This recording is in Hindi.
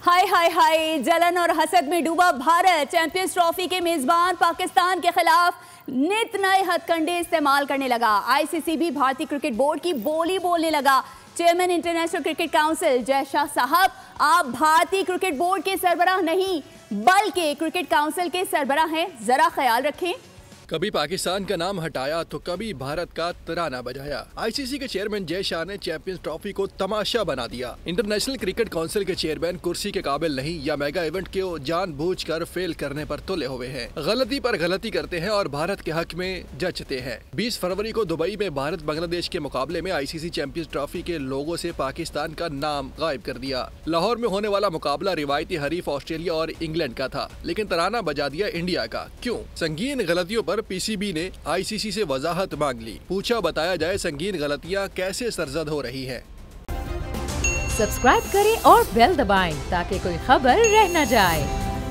हाय हाय हाय, जलन और हसद में डूबा भारत चैंपियंस ट्रॉफी के मेजबान पाकिस्तान के खिलाफ नित नए हथकंडे इस्तेमाल करने लगा। आईसीसी भी भारतीय क्रिकेट बोर्ड की बोली बोलने लगा। Chairman international cricket council Jay Shah साहब, आप भारतीय क्रिकेट बोर्ड के सरबराह नहीं बल्कि क्रिकेट काउंसिल के सरबराह हैं, जरा ख्याल रखें। कभी पाकिस्तान का नाम हटाया तो कभी भारत का तराना बजाया। आईसीसी के चेयरमैन जय शाह ने चैंपियंस ट्रॉफी को तमाशा बना दिया। इंटरनेशनल क्रिकेट काउंसिल के चेयरमैन कुर्सी के काबिल नहीं या मेगा इवेंट को जानबूझकर फेल करने पर तुले हुए हैं। गलती पर गलती करते हैं और भारत के हक में जचते हैं। 20 फरवरी को दुबई में भारत बांग्लादेश के मुकाबले में आईसीसी चैंपियंस ट्रॉफी के लोगो से पाकिस्तान का नाम गायब कर दिया। लाहौर में होने वाला मुकाबला रिवायती हरीफ ऑस्ट्रेलिया और इंग्लैंड का था, लेकिन तराना बजा दिया इंडिया का। क्यों? संगीन गलतियों पर पीसीबी ने आईसीसी से वजाहत मांग ली। पूछा बताया जाए संगीन गलतियां कैसे सरजद हो रही हैं। सब्सक्राइब करें और बेल दबाएं ताकि कोई खबर रह न जाए।